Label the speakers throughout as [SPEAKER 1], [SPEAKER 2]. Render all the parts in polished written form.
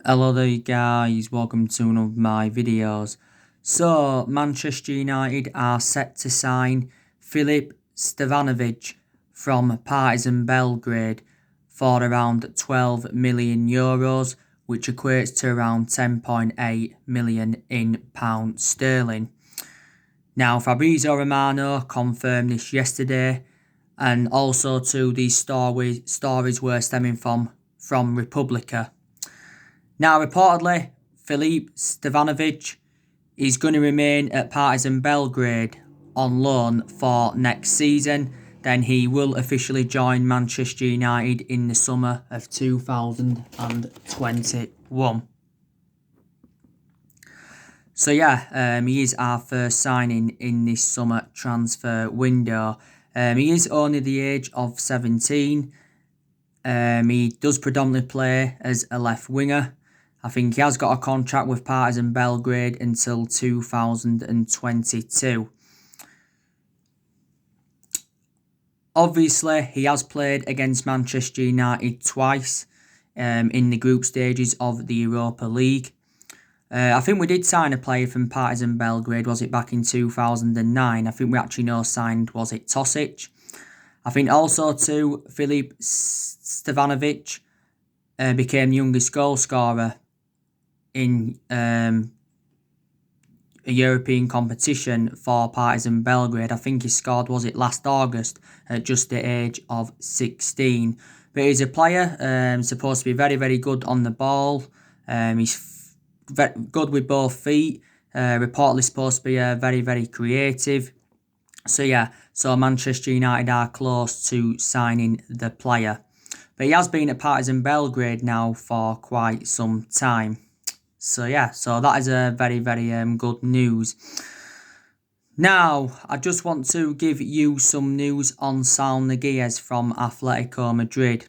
[SPEAKER 1] Hello there guys, welcome to one of my videos. So, Manchester United are set to sign Filip Stevanovic from Partizan Belgrade for around €12 million, which equates to around 10.8 million in pound sterling. Now, Fabrizio Romano confirmed this yesterday, and also too these stories were stemming from Republica. Now, reportedly, Filip Stevanovic is going to remain at Partizan Belgrade on loan for next season. Then he will officially join Manchester United in the summer of 2021. So yeah, he is our first signing in this summer transfer window. He is only the age of 17. He does predominantly play as a left winger. I think he has got a contract with Partizan Belgrade until 2022. Obviously, he has played against Manchester United twice in the group stages of the Europa League. I think we did sign a player from Partizan Belgrade, was it back in 2009? I think we actually signed, was it Tosic? I think also too, Filip Stevanovic became the youngest goal scorer in a European competition for Partizan Belgrade. I think he scored, was it last August, at just the age of 16. But he's a player supposed to be very, very good on the ball. He's good with both feet. Reportedly supposed to be very, very creative. So yeah, so Manchester United are close to signing the player. But he has been at Partizan Belgrade now for quite some time. So yeah, so that is a very, very good news. Now, I just want to give you some news on Saul Niguez from Atletico Madrid.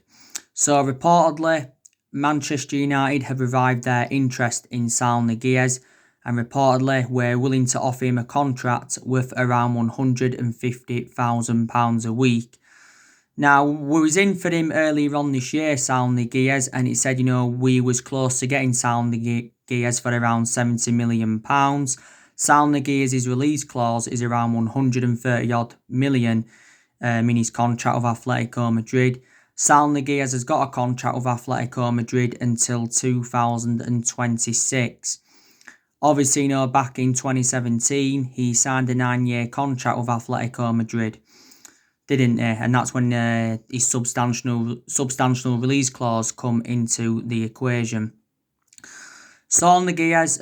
[SPEAKER 1] So reportedly, Manchester United have revived their interest in Saul Niguez, and reportedly we're willing to offer him a contract worth around £150,000 a week. Now, we was in for him earlier on this year, Saul Niguez, and it said, we was close to getting Saul Niguez for around £70 million. Saul Niguez's release clause is around 130 odd million in his contract with Atletico Madrid. Saul Niguez has got a contract with Atletico Madrid until 2026. Obviously, back in 2017, he signed a 9-year contract with Atletico Madrid, didn't he? And that's when his substantial release clause come into the equation. Saul Niguez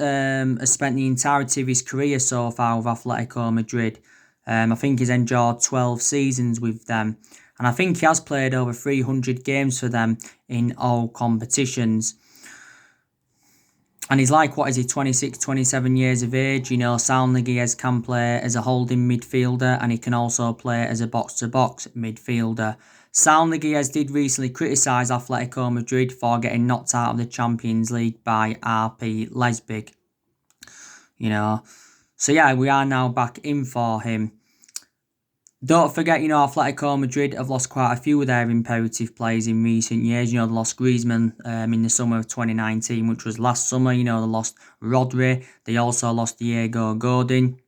[SPEAKER 1] has spent the entirety of his career so far with Atletico Madrid. I think he's enjoyed 12 seasons with them. And I think he has played over 300 games for them in all competitions. And he's 26, 27 years of age. Saul Niguez can play as a holding midfielder, and he can also play as a box-to-box midfielder. Saul Niguez did recently criticise Atletico Madrid for getting knocked out of the Champions League by RB Leipzig. So yeah, we are now back in for him. Don't forget, Atletico Madrid have lost quite a few of their imperative players in recent years. They lost Griezmann in the summer of 2019, which was last summer. They lost Rodri. They also lost Diego Godin.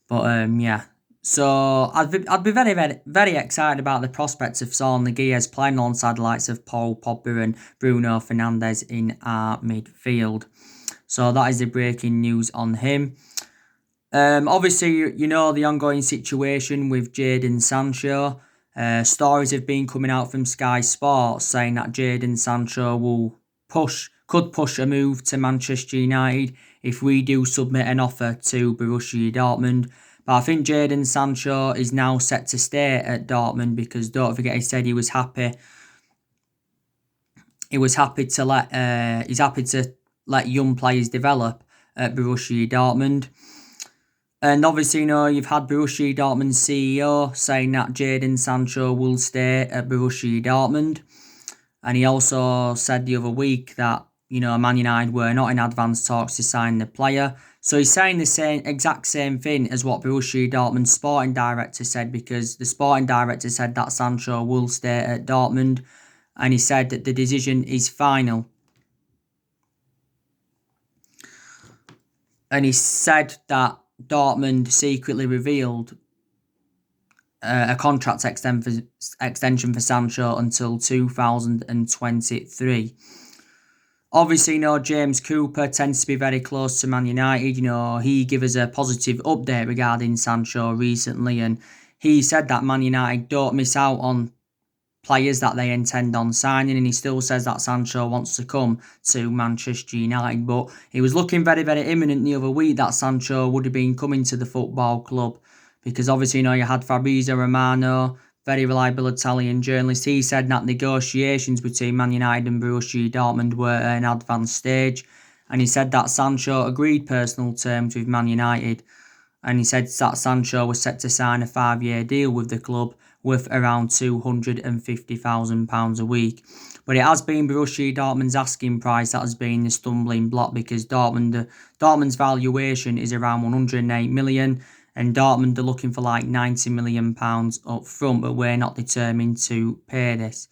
[SPEAKER 1] But, yeah. So, I'd be very, very, very excited about the prospects of Saul Niguez playing alongside the likes of Paul Pogba and Bruno Fernandes in our midfield. So, that is the breaking news on him. Obviously, the ongoing situation with Jadon Sancho. Stories have been coming out from Sky Sports saying that Jadon Sancho could push a move to Manchester United if we do submit an offer to Borussia Dortmund. But I think Jadon Sancho is now set to stay at Dortmund because don't forget he said he was happy. He's happy to let young players develop at Borussia Dortmund. And obviously, you've had Borussia Dortmund's CEO saying that Jadon Sancho will stay at Borussia Dortmund. And he also said the other week that, Man United were not in advanced talks to sign the player. So he's saying the exact same thing as what Borussia Dortmund's sporting director said, because the sporting director said that Sancho will stay at Dortmund. And he said that the decision is final. and he said that Dortmund secretly revealed a contract extension for Sancho until 2023. Obviously, James Cooper tends to be very close to Man United. He gave us a positive update regarding Sancho recently, and he said that Man United don't miss out on players that they intend on signing, and he still says that Sancho wants to come to Manchester United. But it was looking very, very imminent the other week that Sancho would have been coming to the football club, because obviously, you had Fabrizio Romano, very reliable Italian journalist. He said that negotiations between Man United and Borussia Dortmund were at an advanced stage, and he said that Sancho agreed personal terms with Man United, and he said that Sancho was set to sign a 5-year deal with the club worth around £250,000 a week. But it has been Borussia Dortmund's asking price that has been the stumbling block, because Dortmund's valuation is around 108 million, and Dortmund are looking for like £90 million up front, but we're not determined to pay this.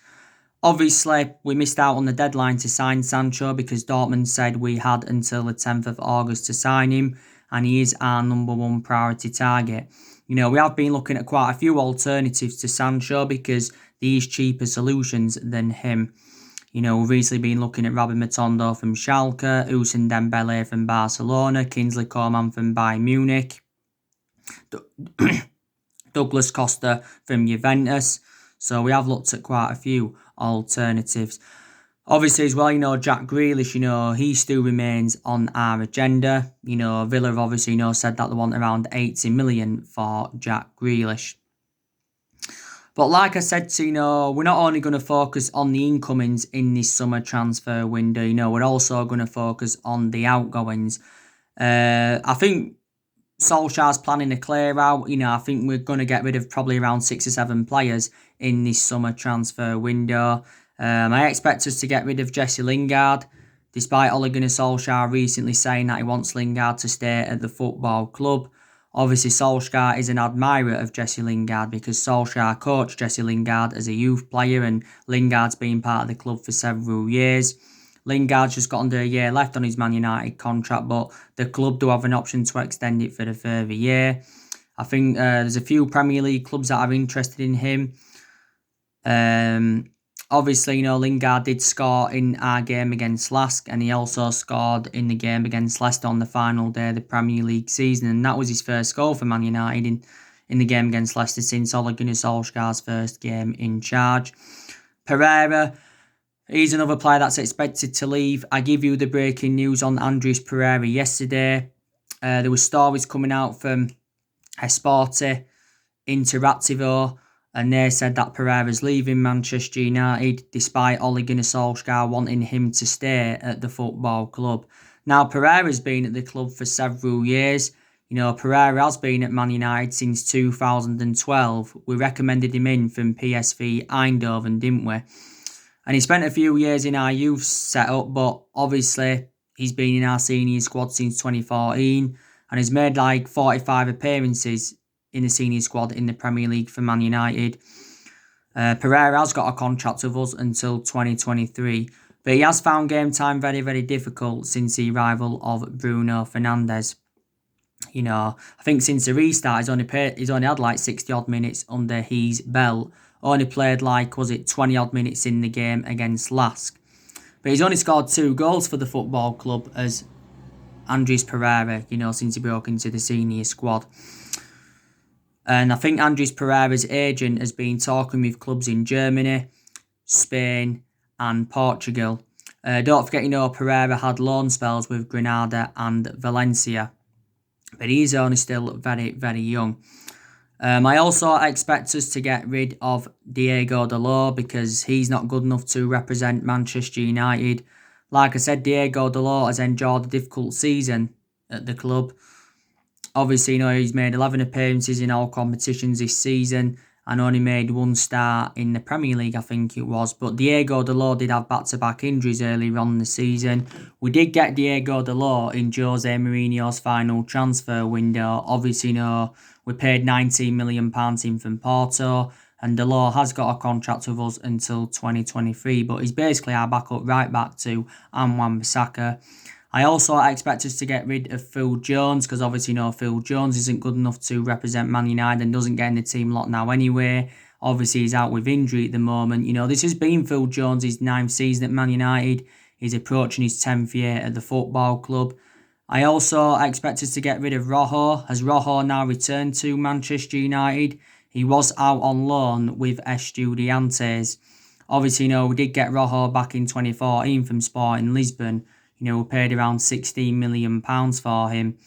[SPEAKER 1] Obviously, we missed out on the deadline to sign Sancho, because Dortmund said we had until the 10th of August to sign him, and he is our number one priority target. We have been looking at quite a few alternatives to Sancho, because these cheaper solutions than him. We've recently been looking at Robin Matondo from Schalke, Ousmane Dembele from Barcelona, Kingsley Coman from Bayern Munich, Douglas Costa from Juventus. So we have looked at quite a few alternatives. Obviously, as well, Jack Grealish, he still remains on our agenda. Villa have obviously, said that they want around 80 million for Jack Grealish. But like I said, we're not only going to focus on the incomings in this summer transfer window, we're also going to focus on the outgoings. I think Solskjaer's planning a clear out. I think we're going to get rid of probably around 6 or 7 players in this summer transfer window. I expect us to get rid of Jesse Lingard, despite Ole Gunnar Solskjaer recently saying that he wants Lingard to stay at the football club. Obviously, Solskjaer is an admirer of Jesse Lingard, because Solskjaer coached Jesse Lingard as a youth player, and Lingard's been part of the club for several years. Lingard's just got under a year left on his Man United contract, but the club do have an option to extend it for a further year. I think there's a few Premier League clubs that are interested in him. Obviously, Lingard did score in our game against Lask, and he also scored in the game against Leicester on the final day of the Premier League season, and that was his first goal for Man United in the game against Leicester since Ole Gunnar Solskjaer's first game in charge. Pereira, he's another player that's expected to leave. I give you the breaking news on Andres Pereira yesterday. There were stories coming out from Esporte Interactivo, and they said that Pereira's leaving Manchester United, despite Ole Gunnar Solskjaer wanting him to stay at the football club. Now, Pereira's been at the club for several years. Pereira has been at Man United since 2012. We recommended him in from PSV Eindhoven, didn't we? And he spent a few years in our youth setup, but obviously he's been in our senior squad since 2014 and has made like 45 appearances in the senior squad in the Premier League for Man United. Pereira has got a contract with us until 2023, but he has found game time very, very difficult since the arrival of Bruno Fernandes. I think since the restart, he's only had like 60 odd minutes under his belt. Only played 20 odd minutes in the game against Lask. But he's only scored 2 goals for the football club as Andres Pereira, since he broke into the senior squad. And I think Andres Pereira's agent has been talking with clubs in Germany, Spain and Portugal. Don't forget, Pereira had loan spells with Granada and Valencia. But he's only still very, very young. I also expect us to get rid of Diego Dalot, because he's not good enough to represent Manchester United. Like I said, Diego Dalot has endured a difficult season at the club. Obviously, he's made 11 appearances in all competitions this season and only made 1 start in the Premier League, I think it was. But Diego Dalot did have back-to-back injuries earlier on in the season. We did get Diego Dalot in Jose Mourinho's final transfer window. Obviously, we paid £19 million in from Porto, and Dalot has got a contract with us until 2023. But he's basically our backup right back to Wan-Bissaka. I also expect us to get rid of Phil Jones because obviously, Phil Jones isn't good enough to represent Man United and doesn't get in the team lot now anyway. Obviously, he's out with injury at the moment. This has been Phil Jones' 9th season at Man United. He's approaching his 10th year at the football club. I also expect us to get rid of Rojo, as Rojo now returned to Manchester United. He was out on loan with Estudiantes. Obviously, we did get Rojo back in 2014 from Sporting Lisbon. We paid around £16 million for him.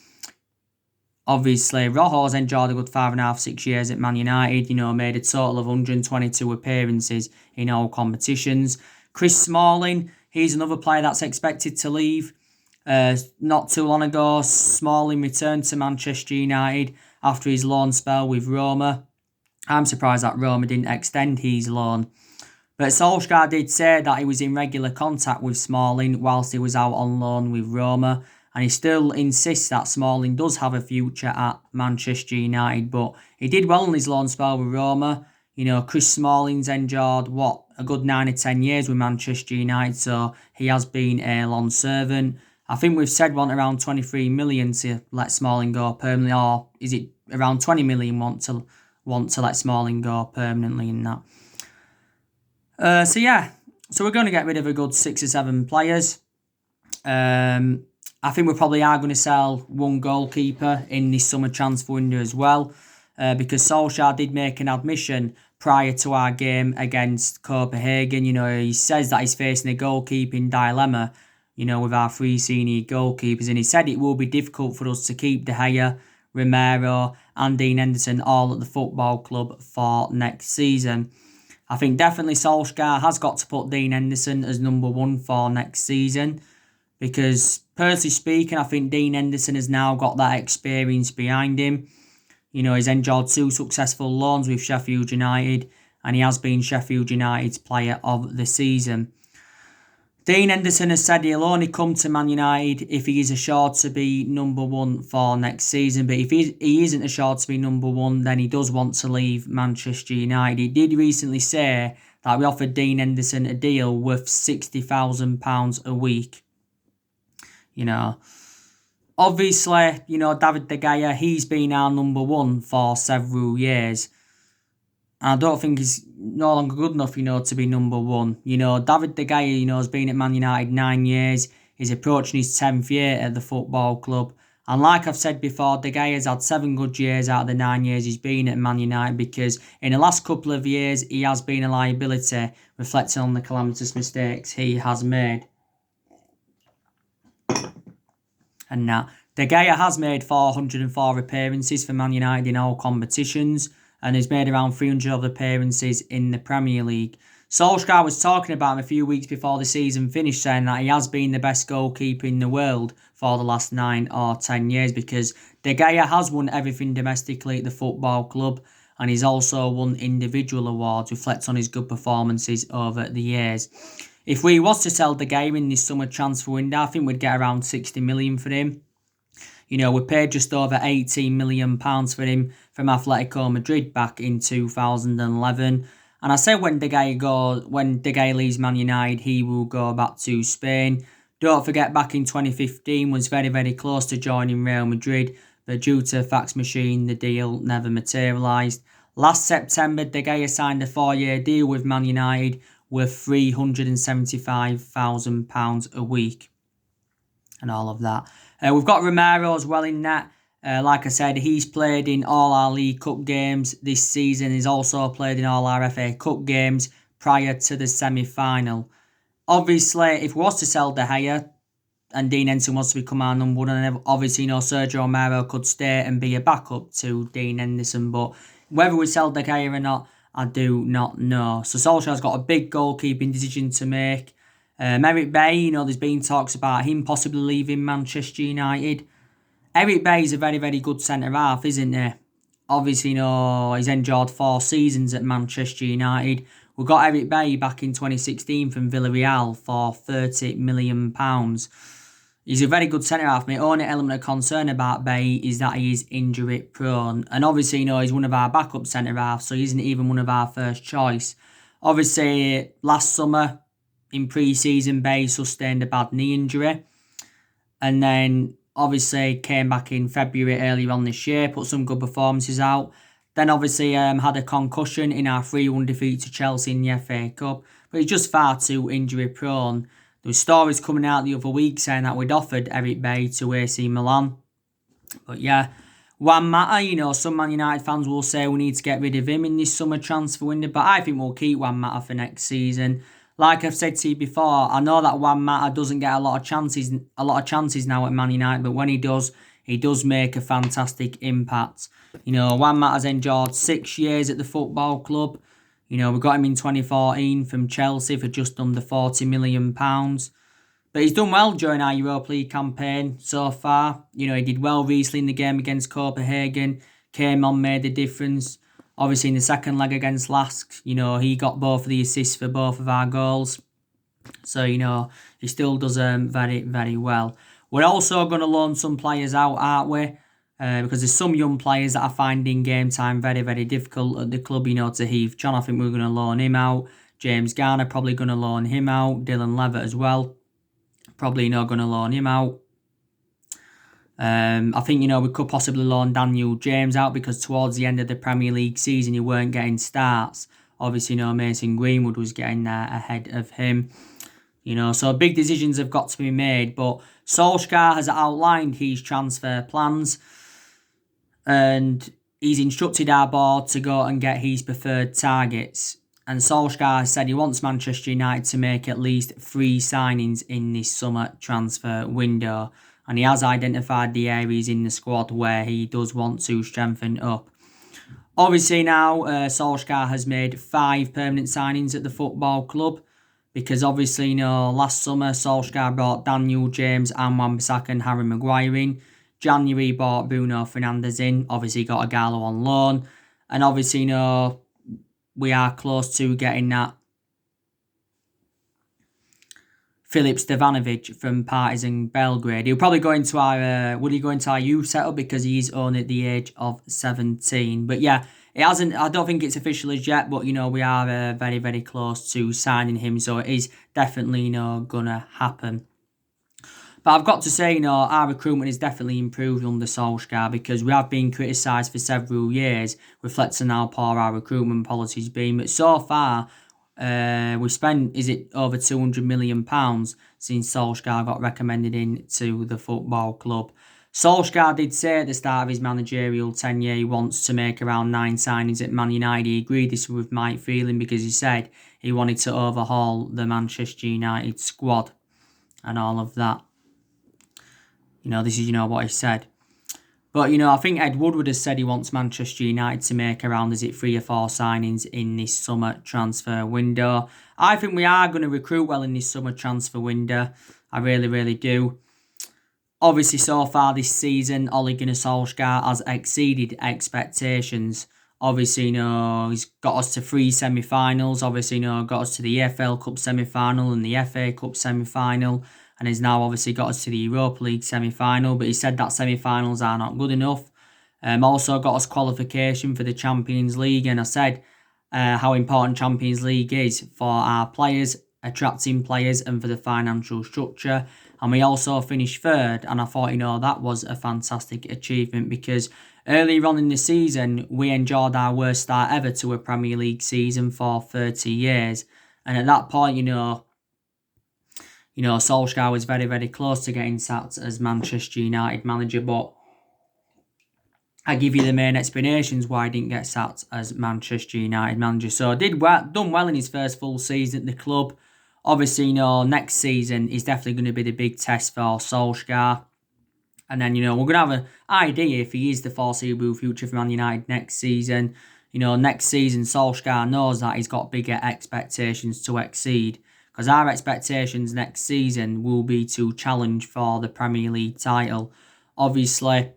[SPEAKER 1] Obviously, Rojo's enjoyed a good 5.5-6 years at Man United. Made a total of 122 appearances in all competitions. Chris Smalling, he's another player that's expected to leave. Not too long ago, Smalling returned to Manchester United after his loan spell with Roma. I'm surprised that Roma didn't extend his loan. But Solskjaer did say that he was in regular contact with Smalling whilst he was out on loan with Roma. And he still insists that Smalling does have a future at Manchester United. But he did well in his loan spell with Roma. Chris Smalling's endured, a good 9 or 10 years with Manchester United. So he has been a long servant. I think we've said want around 23 million to let Smalling go permanently. Or is it around 20 million want to let Smalling go permanently in that? So we're going to get rid of a good 6 or 7 players. I think we probably are going to sell one goalkeeper in this summer transfer window as well, because Solskjaer did make an admission prior to our game against Copenhagen. He says that he's facing a goalkeeping dilemma, with our 3 senior goalkeepers, and he said it will be difficult for us to keep De Gea, Romero and Dean Henderson all at the football club for next season. I think definitely Solskjaer has got to put Dean Henderson as number 1 for next season, because personally speaking, I think Dean Henderson has now got that experience behind him. He's enjoyed 2 successful loans with Sheffield United, and he has been Sheffield United's player of the season. Dean Henderson has said he'll only come to Man United if he is assured to be number 1 for next season. But if he isn't assured to be number 1, then he does want to leave Manchester United. He did recently say that we offered Dean Henderson a deal worth £60,000 a week. Obviously, David De Gea, he's been our number 1 for several years. I don't think he's no longer good enough, to be number 1. David De Gea, has been at Man United 9 years. He's approaching his 10th year at the football club. And like I've said before, De Gea's had 7 good years out of the 9 years he's been at Man United, because in the last couple of years, he has been a liability, reflecting on the calamitous mistakes he has made. And now, De Gea has made 404 appearances for Man United in all competitions, and has made around 300 other appearances in the Premier League. Solskjaer was talking about him a few weeks before the season finished, saying that he has been the best goalkeeper in the world for the last 9 or 10 years, because De Gea has won everything domestically at the football club, and he's also won individual awards, reflecting on his good performances over the years. If we was to sell De Gea in this summer transfer window, I think we'd get around 60 million for him. We paid just over £18 million for him from Atletico Madrid back in 2011. And I said when De Gea leaves Man United, he will go back to Spain. Don't forget, back in 2015 was very, very close to joining Real Madrid, but due to a fax machine, the deal never materialised. Last September, De Gea signed a 4-year deal with Man United worth £375,000 a week. And all of that. We've got Romero as well in net. Like I said, he's played in all our League Cup games this season. He's also played in all our FA Cup games prior to the semi-final. Obviously, if we was to sell De Gea and Dean Henderson wants to become our number 1, and obviously, Sergio Romero could stay and be a backup to Dean Henderson. But whether we sell De Gea or not, I do not know. So Solskjaer's got a big goalkeeping decision to make. Eric Bay, there's been talks about him possibly leaving Manchester United. Eric Bay is a very, very good centre-half, isn't he? Obviously, he's endured 4 seasons at Manchester United. We got Eric Bay back in 2016 from Villarreal for £30 million. He's a very good centre-half. My only element of concern about Bay is that he is injury-prone. And obviously, he's one of our backup centre-halves, so he isn't even one of our first choice. Obviously, last summer, in pre-season, Bay sustained a bad knee injury. and then obviously came back in February earlier on this year, put some good performances out. Then obviously had a concussion in our 3-1 defeat to Chelsea in the FA Cup, but he's just far too injury prone. There were stories coming out the other week saying that we'd offered Eric Bailly to AC Milan. But yeah, Juan Mata, some Man United fans will say we need to get rid of him in this summer transfer window, but I think we'll keep Juan Mata for next season. Like I've said to you before, I know that Juan Mata doesn't get a lot of chances now at Man United, but when he does make a fantastic impact. Juan Mata's endured 6 years at the football club. We got him in 2014 from Chelsea for just under £40 million. But he's done well during our Europa League campaign so far. He did well recently in the game against Copenhagen. Came on, made a difference. Obviously, in the second leg against Lask, he got both of the assists for both of our goals. So, he still does very, very well. We're also going to loan some players out, aren't we? Because there's some young players that are finding game time very, very difficult at the club. Tahith John, I think we're going to loan him out. James Garner, probably going to loan him out. Dylan Levitt as well. Probably not going to loan him out. I think, we could possibly loan Daniel James out because towards the end of the Premier League season, he weren't getting starts. Obviously, Mason Greenwood was getting there ahead of him. So big decisions have got to be made. But Solskjaer has outlined his transfer plans and he's instructed our board to go and get his preferred targets. And Solskjaer said he wants Manchester United to make at least 3 signings in this summer transfer window. And he has identified the areas in the squad where he does want to strengthen up. Obviously now, Solskjaer has made 5 permanent signings at the football club. Because obviously, last summer, Solskjaer brought Daniel James and Wan-Bissaka and Harry Maguire in. January bought Bruno Fernandes in. Obviously got Agallo on loan. And obviously, we are close to getting that Filip Stevanovic from Partizan Belgrade. He'll probably go into our youth setup because he's only at the age of 17. But yeah, I don't think it's official as yet, but we are very, very close to signing him, so it is definitely gonna happen. But I've got to say, our recruitment is definitely improved under Solskjaer because we have been criticised for several years, reflecting how poor our recruitment policy's been. But so far, we spent, over £200 million since Solskjaer got recommended into the football club. Solskjaer did say at the start of his managerial tenure he wants to make around 9 signings at Man United. He agreed this with Mike Phelan because he said he wanted to overhaul the Manchester United squad and all of that. This is, what he said. But, I think Ed Woodward has said he wants Manchester United to make around, 3 or 4 signings in this summer transfer window. I think we are going to recruit well in this summer transfer window. I really, really do. Obviously, so far this season, Ole Gunnar Solskjaer has exceeded expectations. Obviously, he's got us to 3 semi-finals. Obviously, got us to the EFL Cup semi-final and the FA Cup semi-final. And has now obviously got us to the Europa League semi-final. But he said that semi-finals are not good enough. Also got us qualification for the Champions League. And I said how important Champions League is for our players, attracting players and for the financial structure. And we also finished 3rd. And I thought, that was a fantastic achievement because earlier on in the season, we enjoyed our worst start ever to a Premier League season for 30 years. And at that point, Solskjaer was very, very close to getting sacked as Manchester United manager, but I give you the main explanations why he didn't get sacked as Manchester United manager. So done well in his first full season at the club. Obviously, next season is definitely going to be the big test for Solskjaer. And then, we're going to have an idea if he is the foreseeable future for Man United next season. Next season, Solskjaer knows that he's got bigger expectations to exceed. Because our expectations next season will be to challenge for the Premier League title. Obviously,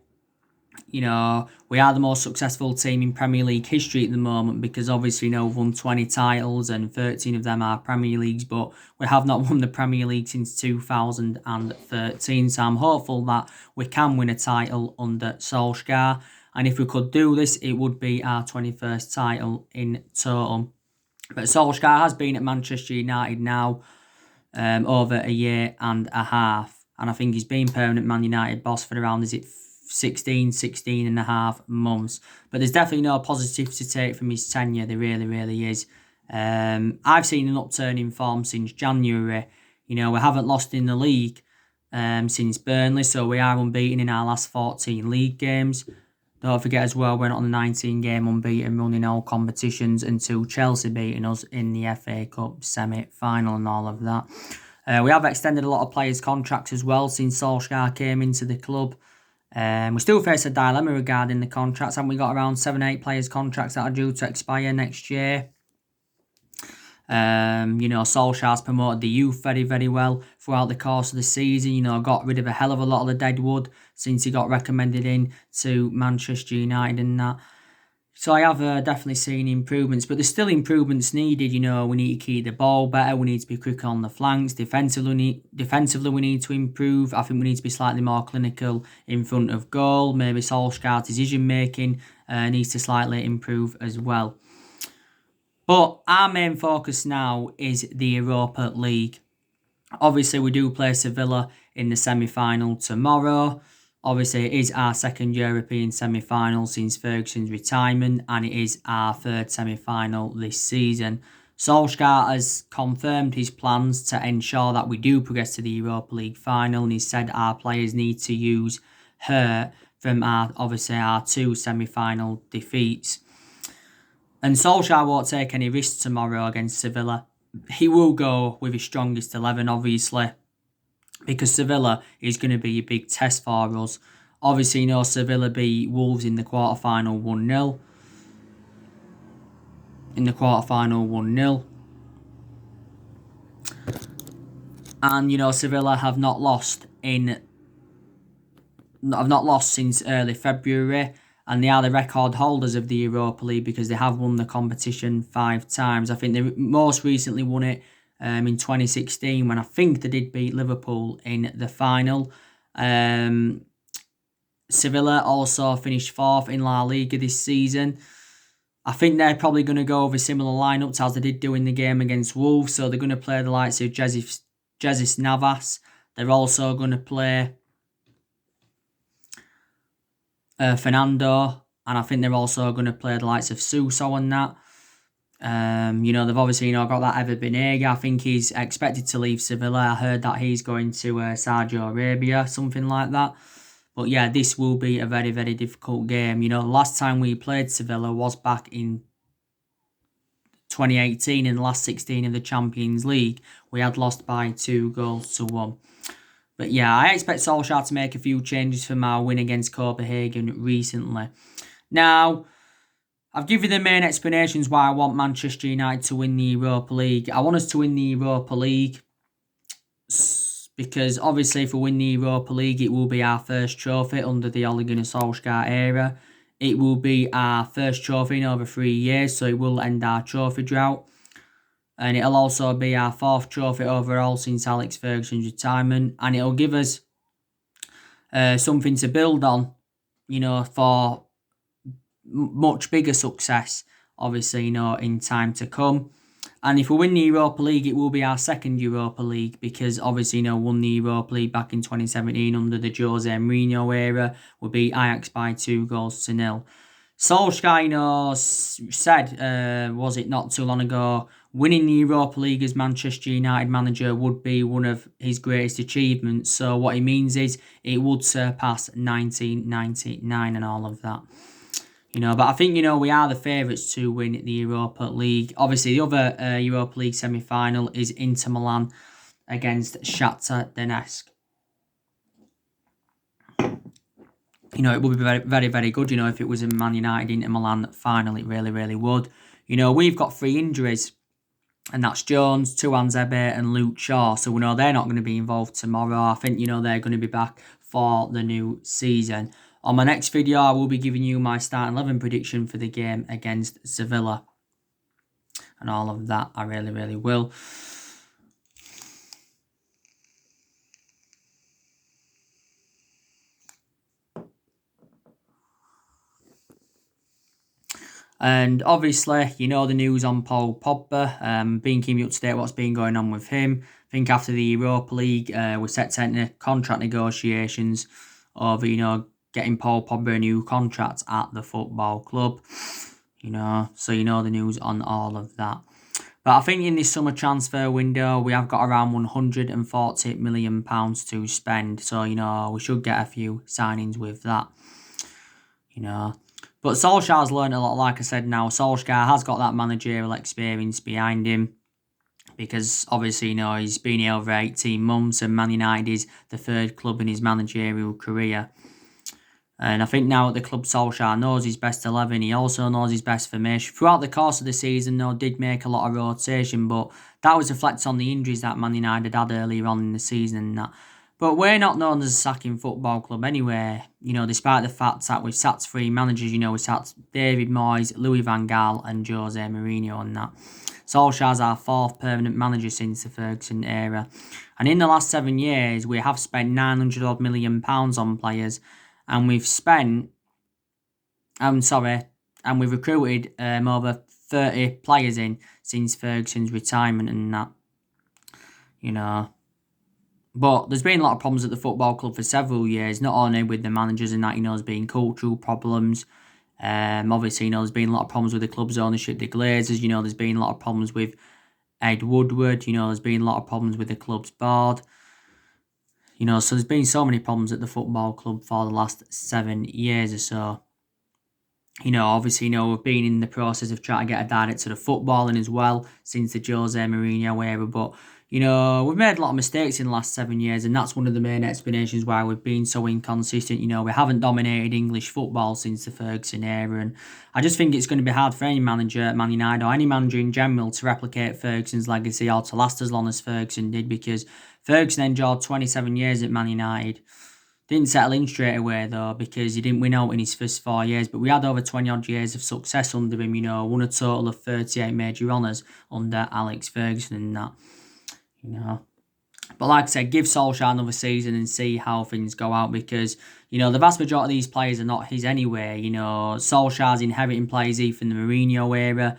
[SPEAKER 1] we are the most successful team in Premier League history at the moment because obviously, we've won 20 titles and 13 of them are Premier Leagues, but we have not won the Premier League since 2013. So I'm hopeful that we can win a title under Solskjaer. And if we could do this, it would be our 21st title in total. But Solskjaer has been at Manchester United now over a year and a half. and I think he's been permanent Man United boss for around, is it 16 and a half months. But there's definitely no positives to take from his tenure. There really, really is. I've seen an upturn in form since January. We haven't lost in the league since Burnley, so we are unbeaten in our last 14 league games. Don't forget as well, we're on a 19-game unbeaten run in all competitions until Chelsea beating us in the FA Cup semi-final and all of that. We have extended a lot of players' contracts as well since Solskjaer came into the club. We still face a dilemma regarding the contracts. Haven't we got around 7-8 players' contracts that are due to expire next year? Solskjaer's promoted the youth very, very well throughout the course of the season. Got rid of a hell of a lot of the dead wood since he got recommended in to Manchester United and that. So I have definitely seen improvements, but there's still improvements needed. We need to keep the ball better. We need to be quicker on the flanks. Defensively, we need to improve. I think we need to be slightly more clinical in front of goal. Maybe Solskjaer's decision making needs to slightly improve as well. But our main focus now is the Europa League. Obviously, we do play Sevilla in the semi-final tomorrow. Obviously, it is our second European semi-final since Ferguson's retirement, and it is our third semi-final this season. Solskjaer has confirmed his plans to ensure that we do progress to the Europa League final, and he said our players need to use hurt from our two semi-final defeats. And Solskjaer won't take any risks tomorrow against Sevilla. He will go with his strongest 11, obviously, because Sevilla is going to be a big test for us. Obviously, Sevilla beat Wolves in the quarter-final 1-0. And, Sevilla have not lost since early February. And they are the record holders of the Europa League because they have won the competition 5 times. I think they most recently won it in 2016 when I think they did beat Liverpool in the final. Sevilla also finished 4th in La Liga this season. I think they're probably going to go with similar lineups as they did do in the game against Wolves. So they're going to play the likes of Jesus Navas. They're also going to play Fernando, and I think they're also going to play the likes of Suso and that. They've obviously got that Ever Banega. I think he's expected to leave Sevilla. I heard that he's going to Saudi Arabia, something like that. But yeah, this will be a very, very difficult game. The last time we played Sevilla was back in 2018 in the last 16 of the Champions League. We had lost by 2-1. But yeah, I expect Solskjaer to make a few changes from our win against Copenhagen recently. Now, I've given you the main explanations why I want Manchester United to win the Europa League. I want us to win the Europa League because obviously if we win the Europa League, it will be our first trophy under the Ole Gunnar Solskjaer era. It will be our first trophy in over 3 years, so it will end our trophy drought. And it'll also be our 4th trophy overall since Alex Ferguson's retirement. And it'll give us something to build on, for much bigger success, obviously, in time to come. And if we win the Europa League, it will be our second Europa League because obviously, won the Europa League back in 2017 under the Jose Mourinho era. We beat Ajax by 2-0. Solskjaer, said, was it not too long ago, winning the Europa League as Manchester United manager would be one of his greatest achievements. So what he means is it would surpass 1999 and all of that. But I think, we are the favourites to win the Europa League. Obviously, the other Europa League semi-final is Inter Milan against Shakhtar Donetsk. It would be very, very, very good, if it was a Man United Inter Milan final, it really, really would. We've got 3 injuries, and that's Jones, Tuanzebe and Luke Shaw. So we know they're not going to be involved tomorrow. I think, they're going to be back for the new season. On my next video, I will be giving you my starting 11 prediction for the game against Sevilla. And all of that, I really, really will. And obviously, the news on Paul Pogba. Been keeping you up to date what's been going on with him. I think after the Europa League, we're set to enter contract negotiations over, getting Paul Pogba a new contract at the football club. So the news on all of that. But I think in this summer transfer window, we have got around £140 million to spend. So, we should get a few signings with that. But Solskjaer's learned a lot, like I said now. Solskjaer has got that managerial experience behind him. Because obviously, he's been here over 18 months and Man United is the third club in his managerial career. And I think now at the club, Solskjaer knows his best 11. He also knows his best formation. Throughout the course of the season, did make a lot of rotation, but that was reflected on the injuries that Man United had earlier on in the season and that. But we're not known as a sacking football club anyway, despite the fact that we've sacked 3 managers, we sacked David Moyes, Louis van Gaal and Jose Mourinho and that. Solskjaer's our 4th permanent manager since the Ferguson era. And in the last 7 years, we have spent £900 million on players. And we've we've recruited over 30 players in since Ferguson's retirement and that, But there's been a lot of problems at the football club for several years, not only with the managers and that, there's been cultural problems. Obviously, there's been a lot of problems with the club's ownership, the Glazers, there's been a lot of problems with Ed Woodward, there's been a lot of problems with the club's board. So there's been so many problems at the football club for the last 7 years or so. Obviously, we've been in the process of trying to get a director of footballing as well since the Jose Mourinho era. But, we've made a lot of mistakes in the last 7 years, and that's one of the main explanations why we've been so inconsistent. We haven't dominated English football since the Ferguson era, and I just think it's going to be hard for any manager at Man United or any manager in general to replicate Ferguson's legacy or to last as long as Ferguson did, because Ferguson endured 27 years at Man United. Didn't settle in straight away though, because he didn't win out in his first 4 years, but we had over 20 odd years of success under him, won a total of 38 major honours under Alex Ferguson and that, But like I said, give Solskjaer another season and see how things go out, because, the vast majority of these players are not his anyway. Solskjaer's inheriting players either from the Mourinho era,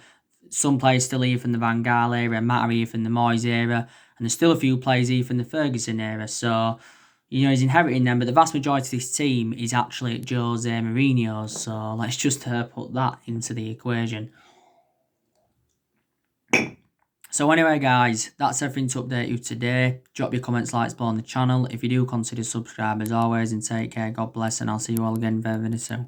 [SPEAKER 1] some players still here from the Van Gaal era, Matter here from the Moyes era, and there's still a few players here from the Ferguson era. So, he's inheriting them, but the vast majority of this team is actually Jose Mourinho's. So let's just put that into the equation. So anyway, guys, that's everything to update you today. Drop your comments, likes below on the channel. If you do, consider subscribe as always, and take care. God bless, and I'll see you all again very, very soon.